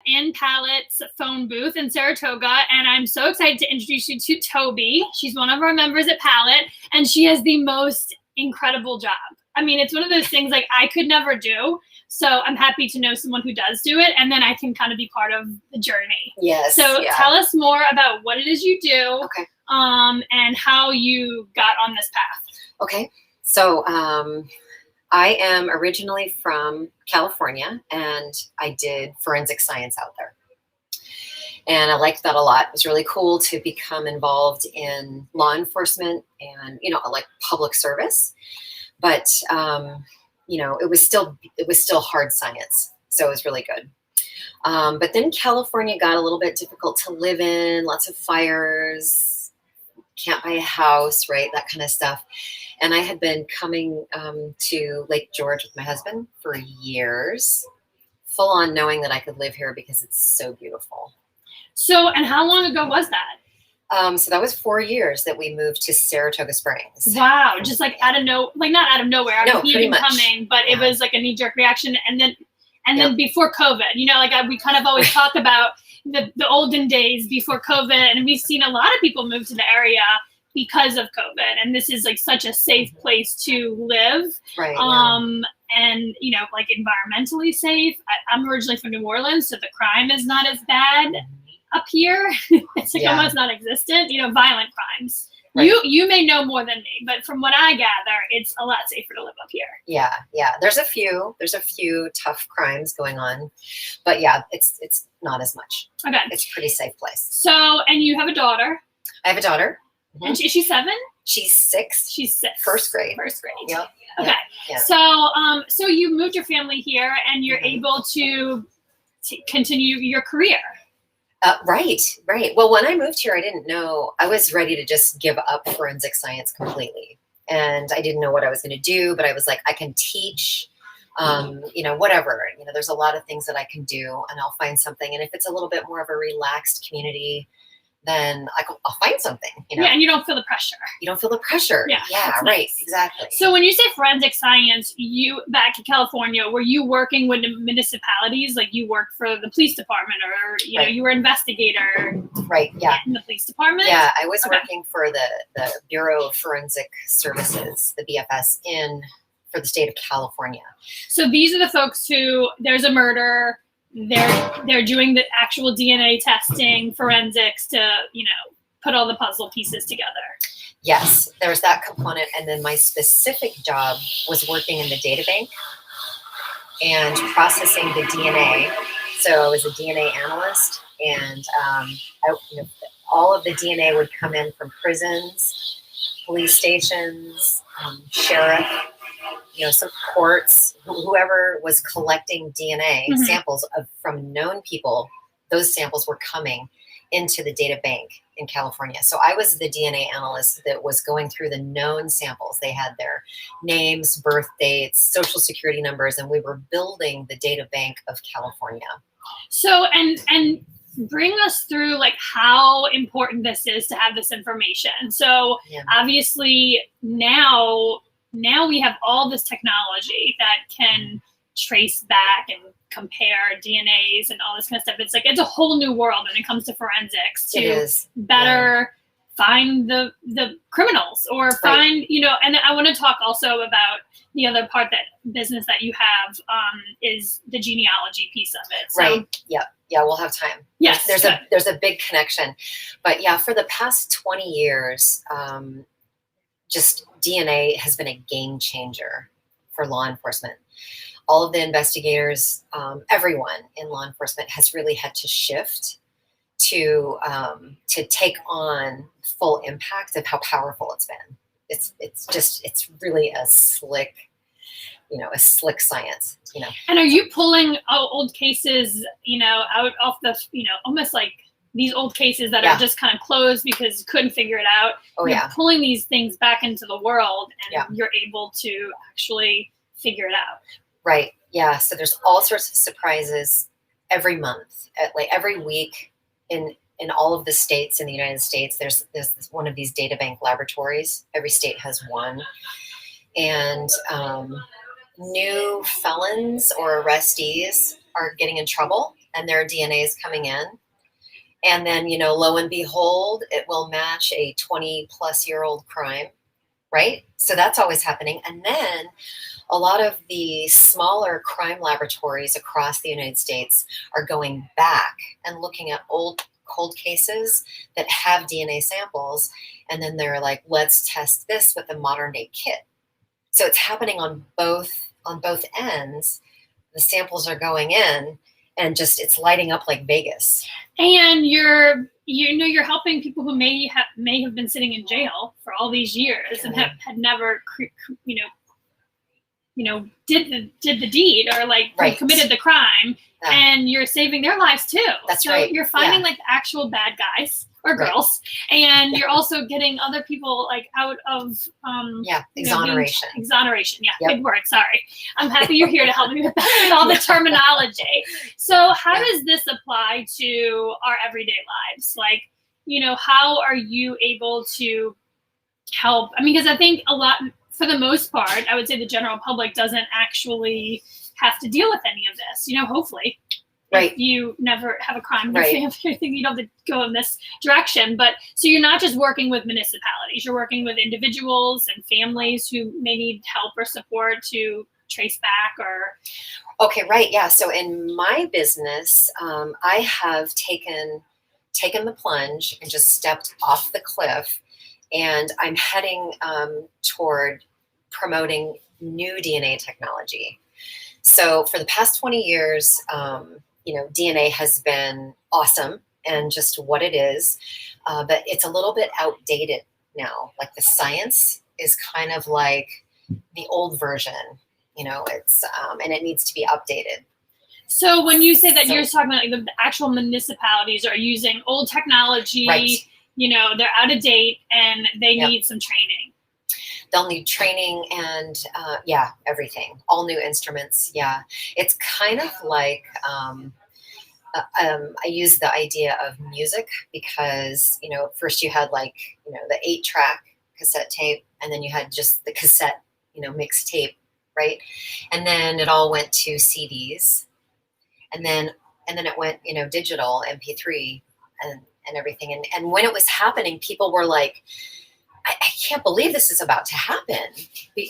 in Pallet's phone booth in Saratoga, and I'm so excited to introduce you to Tobi. She's one of our members at Pallet, and she has the most incredible job. I mean, it's one of those things like I could never do. So I'm happy to know someone who does do it, and then I can kind of be part of the journey. Yes. So tell us more about what it is you do, okay, and how you got on this path. Okay. So I am originally from California, and I did forensic science out there. And I liked that a lot. It was really cool to become involved in law enforcement and, like public service. But, it was still hard science. So it was really good. But then California got a little bit difficult to live in, lots of fires, can't buy a house, right? That kind of stuff. And I had been coming to Lake George with my husband for years, full on knowing that I could live here because it's so beautiful. So, and how long ago was that? So that was 4 years that we moved to Saratoga Springs. Wow. Just like not out of nowhere. No, pretty much. Coming, but it was like a knee-jerk reaction. And then before COVID, we kind of always talk about the olden days before COVID, and we've seen a lot of people move to the area because of COVID, and this is like such a safe place to live. Right. And like environmentally safe. I'm originally from New Orleans, so the crime is not as bad up here. It's like almost non-existent, violent crimes. Right. You may know more than me, but from what I gather, it's a lot safer to live up here. Yeah. There's a few tough crimes going on, but yeah, it's not as much. Okay. It's a pretty safe place. So, and you have a daughter. I have a daughter. Mm-hmm. And is she 7? She's 6. She's 6. First grade. Yep. Okay. Yeah. So you moved your family here, and you're able to continue your career. Right. Well, when I moved here, I didn't know. I was ready to just give up forensic science completely. And I didn't know what I was going to do, but I was like, I can teach, whatever. There's a lot of things that I can do, and I'll find something. And if it's a little bit more of a relaxed community, then I'll find something. Yeah, and you don't feel the pressure. Yeah, right. Nice. Exactly. So when you say forensic science, you back in California, were you working with the municipalities? Like you worked for the police department, or you were an investigator? Right. Yeah. In the police department. Yeah, I was working for the Bureau of Forensic Services, the BFS, for the state of California. So these are the folks who there's a murder. They're doing the actual DNA testing, forensics to, put all the puzzle pieces together. Yes, there's that component. And then my specific job was working in the data bank and processing the DNA. So I was a DNA analyst, and all of the DNA would come in from prisons, police stations, sheriff, some courts, whoever was collecting DNA samples from known people. Those samples were coming into the data bank in California. So I was the DNA analyst that was going through the known samples. They had their names, birth dates, social security numbers, and we were building the data bank of California. So, and bring us through like how important this is to have this information. So obviously now we have all this technology that can trace back and compare DNAs and all this kind of stuff. It's like, it's a whole new world when it comes to forensics to better find the criminals or find, and I want to talk also about the other part business that you have is the genealogy piece of it. So, right. Yeah. We'll have time. Yes. There's a big connection, but yeah, for the past 20 years, just DNA has been a game changer for law enforcement. All of the investigators, everyone in law enforcement has really had to shift to take on full impact of how powerful it's been. It's really a slick science, And are you pulling old cases, out off the, almost like these old cases that are just kind of closed because you couldn't figure it out? You're pulling these things back into the world, and you're able to actually figure it out. Right. Yeah. So there's all sorts of surprises every month, like every week in all of the states in the United States. There's one of these data bank laboratories. Every state has one. And new felons or arrestees are getting in trouble, and their DNA is coming in. And then, lo and behold, it will match a 20-plus-year-old crime, right? So that's always happening. And then a lot of the smaller crime laboratories across the United States are going back and looking at old cold cases that have DNA samples. And then they're like, let's test this with a modern day kit. So it's happening on both ends. The samples are going in, and just it's lighting up like Vegas. And you're helping people who may have been sitting in jail for all these years and had never did the deed or like committed the crime, and you're saving their lives too. That's so right. You're finding like the actual bad guys or girls, and you're also getting other people like out of exoneration. Exoneration. Yeah, Good word. Sorry. I'm happy you're here to help me with that, with all the terminology. So how does this apply to our everyday lives? Like, how are you able to help? I mean, because I think for the most part, I would say the general public doesn't actually have to deal with any of this, hopefully. Right. If you never have a crime in your family, I think you don't have to go in this direction. But so you're not just working with municipalities, you're working with individuals and families who may need help or support to trace back or. Okay, right. Yeah. So in my business, I have taken the plunge and just stepped off the cliff. And I'm heading toward promoting new DNA technology. So for the past 20 years, DNA has been awesome and just what it is, but it's a little bit outdated now. Like the science is kind of like the old version, it's and it needs to be updated. So when you say that, you're talking about like the actual municipalities are using old technology. Right. They're out of date and they need some training. They'll need training and everything, all new instruments. Yeah. It's kind of like, I use the idea of music because, first you had like, the 8-track cassette tape, and then you had just the cassette, mixed tape, right? And then it all went to CDs, and then it went, digital MP3 and everything. And when it was happening, people were like, I can't believe this is about to happen.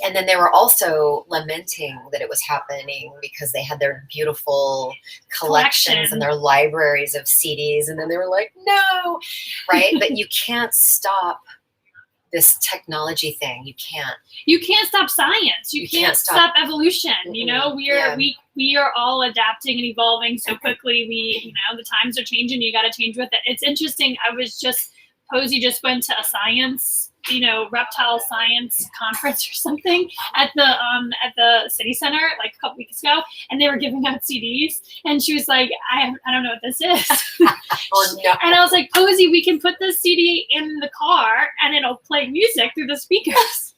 And then they were also lamenting that it was happening because they had their beautiful collections and their libraries of CDs. And then they were like, no, right? But you can't stop this technology thing. You can't stop science. You can't stop evolution. We are all adapting and evolving so quickly. The times are changing. You got to change with it. It's interesting. Posey just went to a science, reptile science conference or something at the city center like a couple weeks ago, and they were giving out CDs, and she was like, I don't know what this is. Oh, no. And I was like, Posey, we can put this CD in the car and it'll play music through the speakers.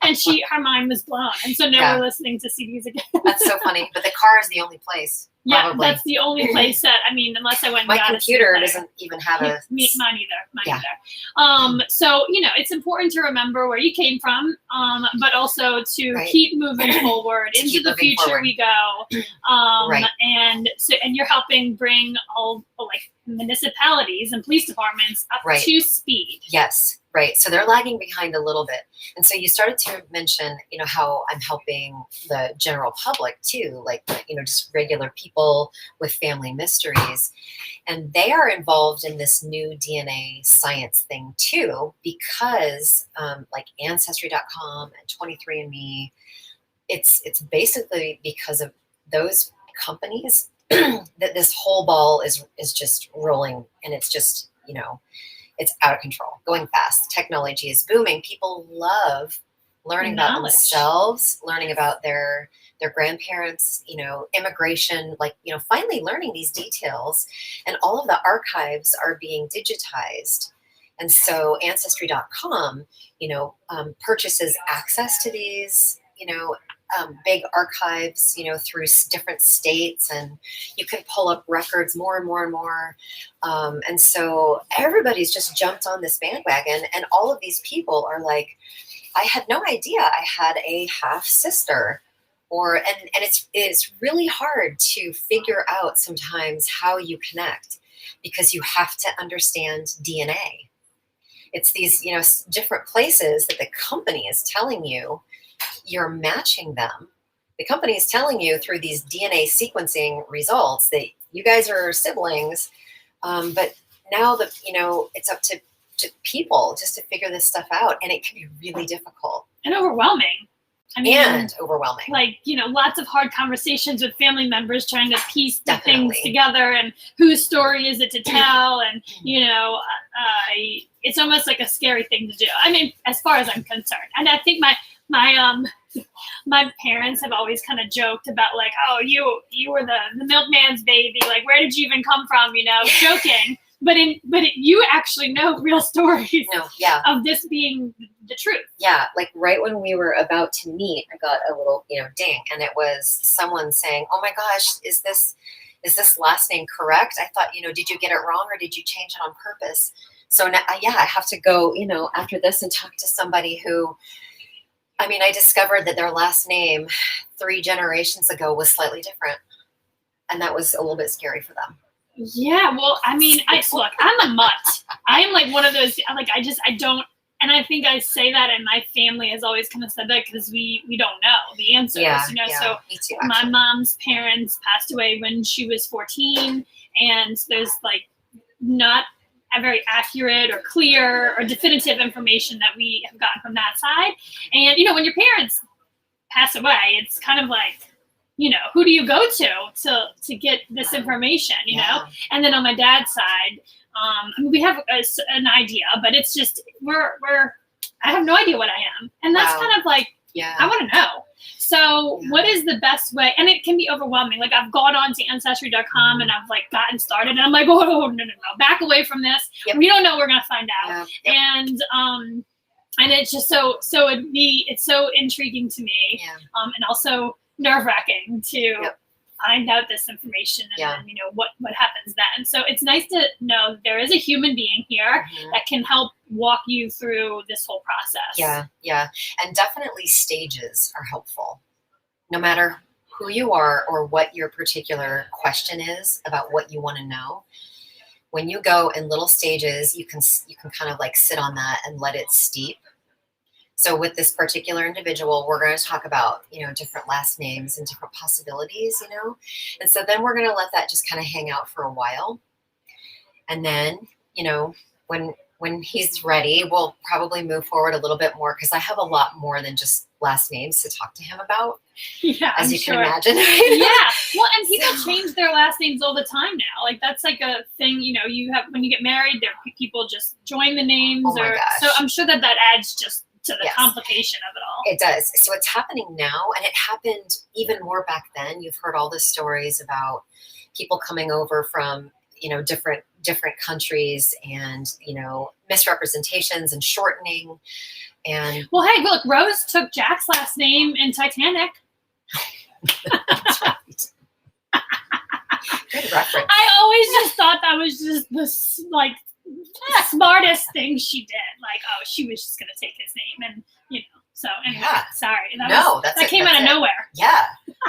And her mind was blown, and so now we're listening to CDs again. That's so funny. But the car is the only place. Yeah, that's the only place that, unless I went and my got computer doesn't even have a. Mine either. So, it's important to remember where you came from, but also to keep moving forward. Into the future we go. And you're helping bring all like municipalities and police departments up to speed. Yes. Right. So they're lagging behind a little bit. And so you started to mention, how I'm helping the general public too, like, just regular people with family mysteries. And they are involved in this new DNA science thing too, because like Ancestry.com and 23andMe, it's basically because of those companies that this whole ball is just rolling, and it's just, it's out of control, going fast. Technology is booming. People love learning about themselves, learning about their grandparents, immigration, like, finally learning these details. And all of the archives are being digitized. And so Ancestry.com, purchases access to these, big archives, through different states, and you can pull up records more and more and more. And so everybody's just jumped on this bandwagon, and all of these people are like, I had no idea I had a half sister and it's really hard to figure out sometimes how you connect, because you have to understand DNA. It's these, different places that the company is telling you you're matching them. The company is telling you through these DNA sequencing results that you guys are siblings, but now that it's up to people just to figure this stuff out, and it can be really difficult and overwhelming. I mean, and overwhelming. Like, lots of hard conversations with family members trying to piece the things together, and whose story is it to tell, and it's almost like a scary thing to do. I mean, as far as I'm concerned, and I think my parents have always kind of joked about, like, oh, you were the milkman's baby, like, where did you even come from, joking. But you actually know real stories of this being the truth. Yeah, like right when we were about to meet, I got a little, ding, and it was someone saying, "Oh my gosh, is this last name correct? I thought, did you get it wrong, or did you change it on purpose?" So now, I have to go, after this and talk to somebody who, I discovered that their last name 3 generations ago was slightly different, and that was a little bit scary for them. Yeah, well, look, I'm a mutt. I am like one of those, like, I don't, and I think I say that, and my family has always kind of said that because we don't know the answers, so me too, my mom's parents passed away when she was 14, and there's like not a very accurate or clear or definitive information that we have gotten from that side. And, when your parents pass away, it's kind of like, who do you go to get this information, And then on my dad's side, we have an idea, but it's just, I have no idea what I am. And that's kind of like, I want to know. So what is the best way? And it can be overwhelming. Like, I've gone on to ancestry.com and I've like gotten started, and I'm like, oh, no, back away from this. Yep. We don't know. We're going to find out. Yep. And it's just so it's so intriguing to me. Yeah. And also nerve-wracking to find out this information, and then what happens then. So it's nice to know there is a human being here that can help walk you through this whole process. Yeah, and definitely stages are helpful. No matter who you are or what your particular question is about what you want to know, when you go in little stages, you can kind of like sit on that and let it steep. So with this particular individual, we're going to talk about, different last names and different possibilities, And so then we're going to let that just kind of hang out for a while. And then, when he's ready, we'll probably move forward a little bit more, because I have a lot more than just last names to talk to him about. Yeah, as you can imagine. Yeah. Well, and people change their last names all the time now. Like, that's like a thing, you have, when you get married, people just join the names. Oh my gosh. So I'm sure that adds just to the complication of it all. It does. So it's happening now, and it happened even more back then. You've heard all the stories about people coming over from, different countries, and, misrepresentations and shortening. And well, hey, look, Rose took Jack's last name in Titanic. That's right. Good reference. I always just thought that was just the smartest thing she did. Like, oh, she was just gonna take his name, and so anyway, sorry. That came out of nowhere. Yeah,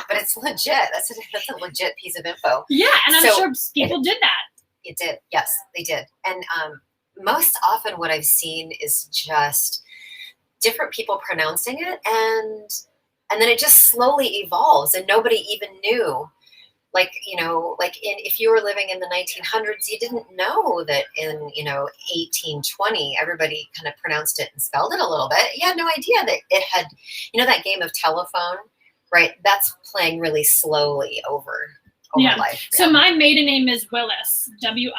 but it's legit. That's a legit piece of info. Yeah, and I'm sure people did that. It did. Yes, they did. And most often what I've seen is just different people pronouncing it, and then it just slowly evolves, and nobody even knew. Like, if you were living in the 1900s, you didn't know that in, 1820, everybody kind of pronounced it and spelled it a little bit. You had no idea that it had, that game of telephone, right? That's playing really slowly over life. Yeah. So my maiden name is Willis, Willis,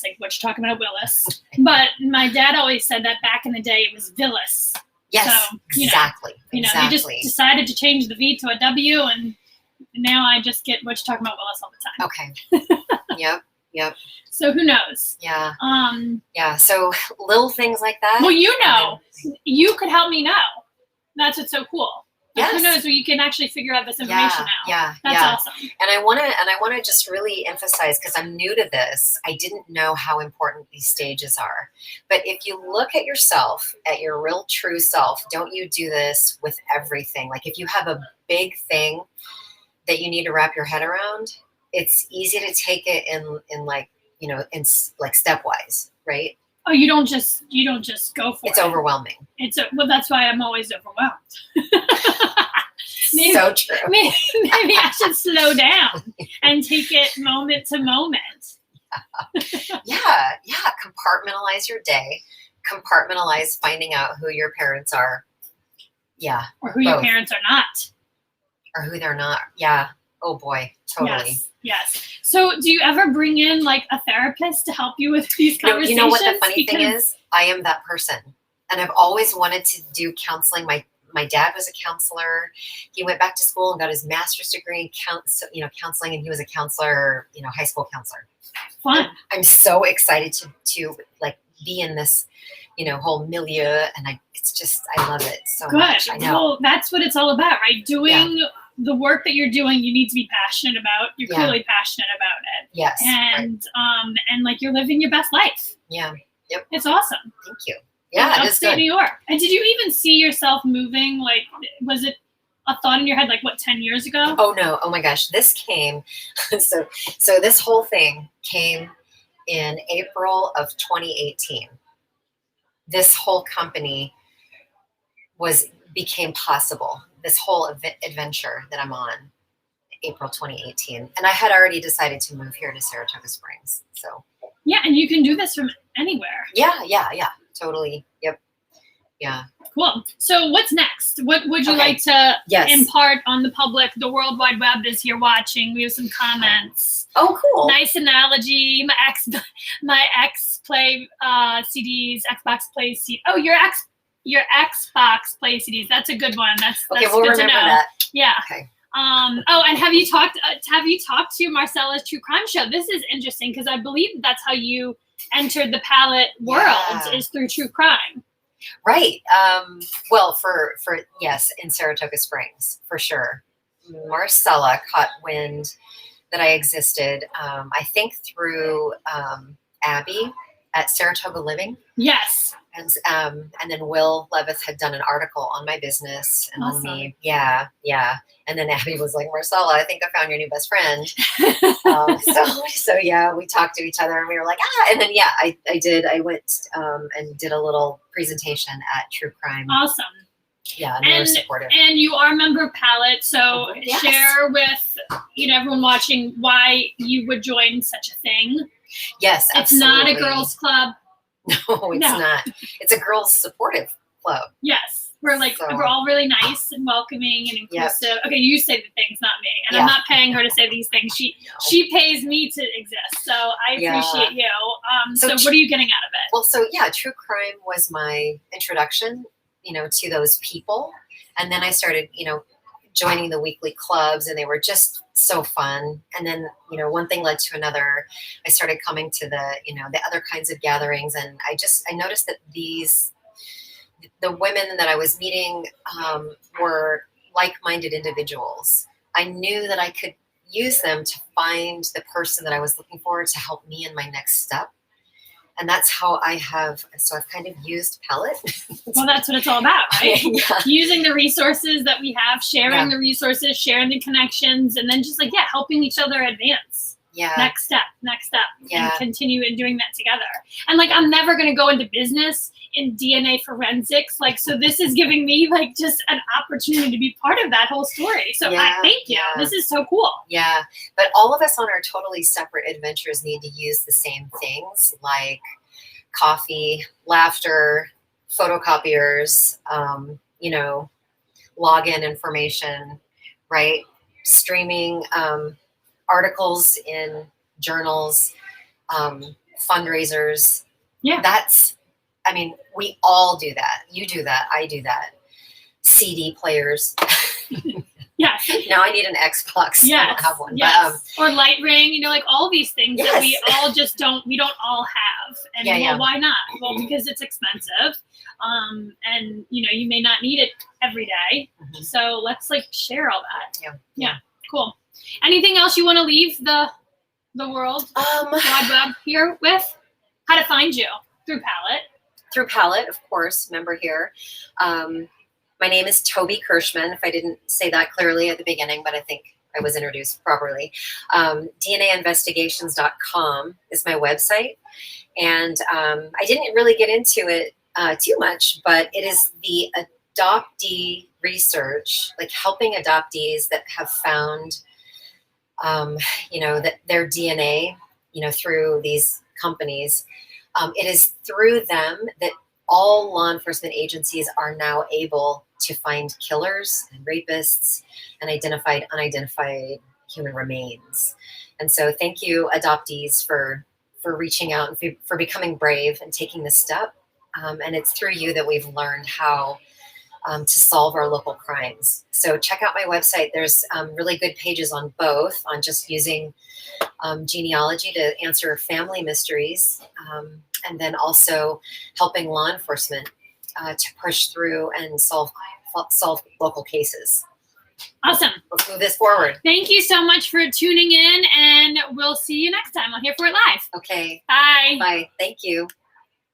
like what you're talking about, Willis. But my dad always said that back in the day it was Villis. Yes, so, exactly. They just decided to change the V to a W, and now I just get what you're talking about, Willis, all the time. Okay. Yep. So who knows? Yeah. So little things like that. Well, you could help me know. That's what's so cool. Like, who knows? You can actually figure out this information now. Yeah. That's awesome. And I want to just really emphasize, because I'm new to this, I didn't know how important these stages are. But if you look at yourself, at your real true self, don't you do this with everything? Like if you have a big thing that you need to wrap your head around, it's easy to take it in like, you know, in like stepwise, right? Oh, you don't just go for it. It's overwhelming. Well, that's why I'm always overwhelmed. Maybe, so true. Maybe I should slow down and take it moment to moment. Yeah. Compartmentalize your day. Compartmentalize finding out who your parents are. Yeah. Or who your parents are not. Or who they're not. Yeah. Oh boy. Totally. Yes. So do you ever bring in like a therapist to help you with these conversations? You know what the funny thing is? I am that person. And I've always wanted to do counseling. My dad was a counselor. He went back to school and got his master's degree in counseling, and he was a counselor, high school counselor. Fun. I'm so excited to like be in this, whole milieu, and I love it so much. I know. Well, that's what it's all about, right? Doing the work that you're doing, you need to be passionate about. You're clearly passionate about it. Yes. And and like you're living your best life. Yeah. Yep. It's awesome. Thank you. Yeah, it is good. Upstate New York. And did you even see yourself moving? Like, was it a thought in your head, like, 10 years ago? Oh, no. Oh, my gosh. This came. So this whole thing came in April of 2018. This whole company became possible. This whole adventure that I'm on, April 2018. And I had already decided to move here to Saratoga Springs. So. Yeah, and you can do this from anywhere. Yeah. Totally. Yep. Yeah. Cool. So what's next? What would you like to impart on the public? The World Wide Web is here watching. We have some comments. Oh, cool. Nice analogy. My ex play CDs. Xbox plays CDs. Oh, your Xbox plays CDs. That's a good one. That's we'll good to know. That. Yeah. Okay. And have you talked to Marcella's True Crime Show? This is interesting because I believe that's how you entered the palette world is through true crime. Right. Well, for yes, in Saratoga Springs, for sure. Marcella caught wind that I existed, I think through Abby at Saratoga Living. Yes. And then Will Levitt had done an article on my business and on me. Yeah. And then Abby was like, Marcella, I think I found your new best friend. So yeah, we talked to each other and we were like, and then I did. I went and did a little presentation at True Crime. Awesome. Yeah, and they were supportive. And you are a member of Palette, so share with everyone watching why you would join such a thing. Yes, absolutely. It's not a girls' club. No, it's not. It's a girls' supportive club. Yes. We're all really nice and welcoming and inclusive. Yep. Okay, you say the things, not me. And I'm not paying her to say these things. She pays me to exist. So I appreciate you. So what are you getting out of it? Well, True Crime was my introduction, to those people. And then I started, joining the weekly clubs, and they were just so fun. And then, one thing led to another. I started coming to the other kinds of gatherings, and I noticed that the women that I was meeting were like-minded individuals. I knew that I could use them to find the person that I was looking for to help me in my next step. And that's how I've kind of used Palette. Well, that's what it's all about, right? Using the resources that we have, sharing the resources, sharing the connections, and then just helping each other advance. Yeah. Next step. And continue in doing that together. And I'm never going to go into business in DNA forensics. So this is giving me just an opportunity to be part of that whole story. So I thank you. This is so cool. Yeah. But all of us on our totally separate adventures need to use the same things like coffee, laughter, photocopiers, login information, right? Streaming, articles in journals, fundraisers. Yeah. We all do that. You do that. I do that. CD players. Yes. Now I need an Xbox. Yes. I don't have one. Yes. Or light ring, all these things that we all we don't all have. And why not? Well, because it's expensive. And you may not need it every day. Mhm. So let's like share all that. Yeah. Cool. Anything else you want to leave the world wide web here with? How to find you through Palette. Through Palette, of course, member here. My name is Tobi Kirschman, if I didn't say that clearly at the beginning, but I think I was introduced properly. DNAinvestigations.com is my website. And I didn't really get into it too much, but it is the adoptee research, like helping adoptees that have found, that their DNA, through these companies. It is through them that all law enforcement agencies are now able to find killers and rapists and identified, unidentified human remains. And so thank you, adoptees, for reaching out and for becoming brave and taking this step. And it's through you that we've learned how to solve our local crimes. So check out my website. There's really good pages on both, on just using genealogy to answer family mysteries, and then also helping law enforcement to push through and solve local cases. Awesome. Let's move this forward. Thank you so much for tuning in, and we'll see you next time on Here for It Live. Okay. Bye. Bye. Thank you.